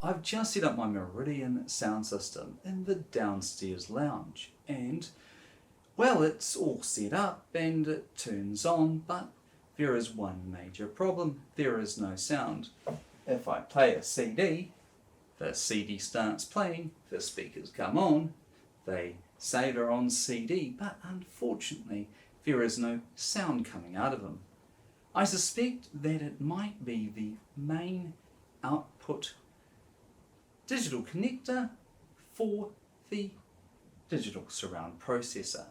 I've just set up my Meridian sound system in the downstairs lounge, and well, it's all set up and it turns on, but there is one major problem. There is no sound. If I play a CD, the CD starts playing, the speakers come on, they say they're on CD, but unfortunately there is no sound coming out of them. I suspect that it might be the main output digital connector for the digital surround processor.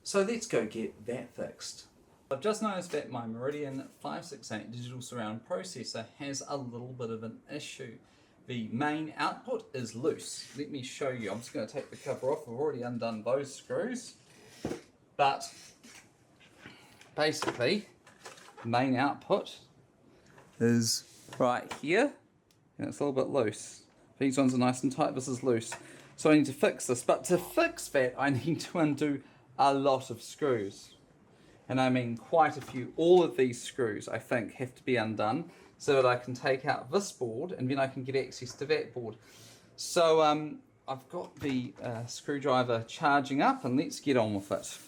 So let's go get that fixed. I've just noticed that my Meridian 568 digital surround processor has a little bit of an issue. The main output is loose. Let me show you. I'm just going to take the cover off. I've already undone those screws. But basically, the main output is right here. And it's a little bit loose. These ones are nice and tight. This is loose. So I need to fix this. But to fix that, I need to undo a lot of screws. And I mean quite a few. All of these screws, I think, have to be undone so that I can take out this board and then I can get access to that board. So I've got the screwdriver charging up, and let's get on with it.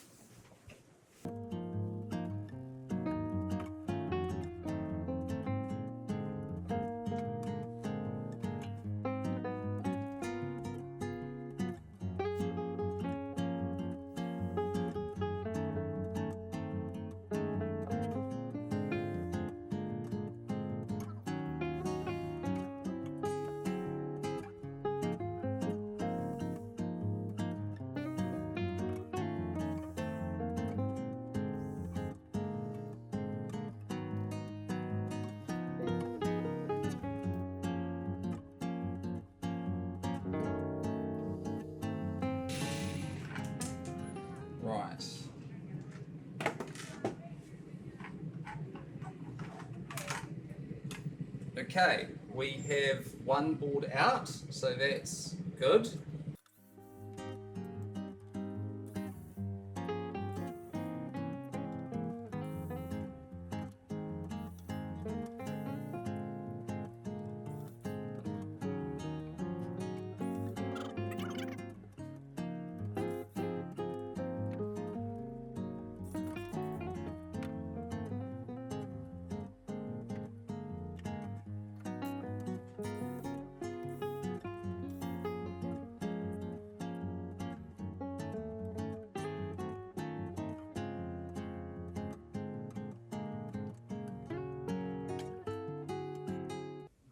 Right. Okay, we have one board out, so that's good.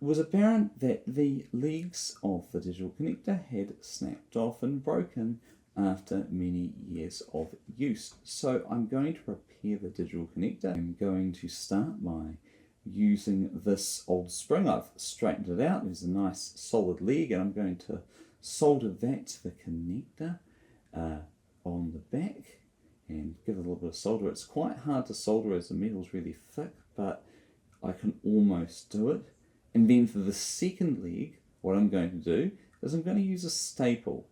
It was apparent that the legs of the digital connector had snapped off and broken after many years of use. So I'm going to repair the digital connector. I'm going to start by using this old spring. I've straightened it out. There's a nice solid leg, and I'm going to solder that to the connector on the back and give it a little bit of solder. It's quite hard to solder as the metal's really thick, but I can almost do it. And then for the second leg, what I'm going to do is I'm going to use a staple.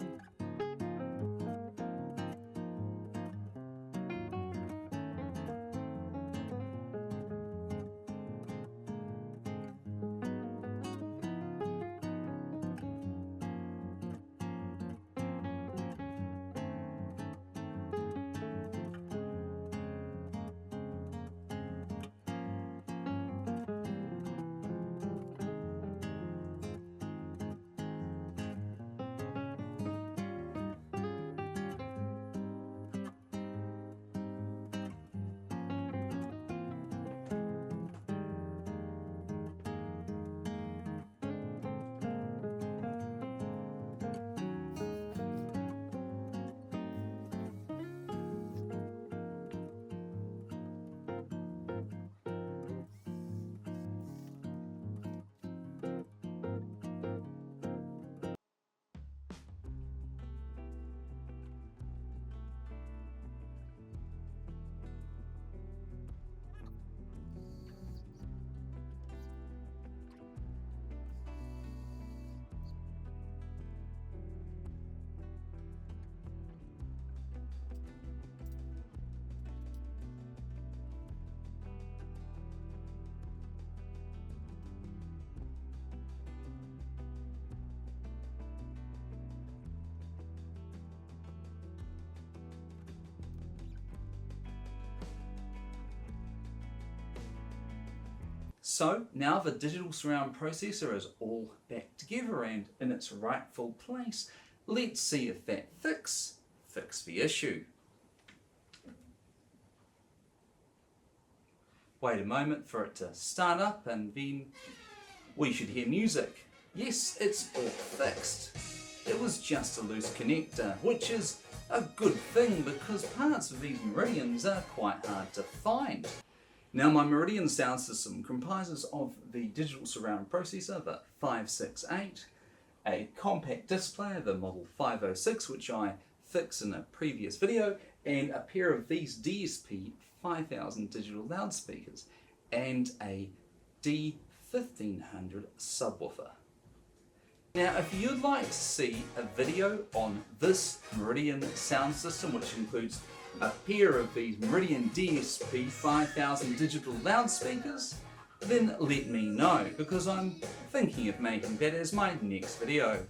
So now the digital surround processor is all back together and in its rightful place. Let's see if that fixed the issue. Wait a moment for it to start up and then we should hear music. Yes, it's all fixed. It was just a loose connector, which is a good thing because parts of these Meridians are quite hard to find. Now my Meridian sound system comprises of the digital surround processor, the 568, a compact disc player, the model 506, which I fixed in a previous video, and a pair of these DSP 5000 digital loudspeakers, and a D1500 subwoofer. Now if you'd like to see a video on this Meridian sound system, which includes a pair of these Meridian DSP 5000 digital loudspeakers, then let me know, because I'm thinking of making that as my next video.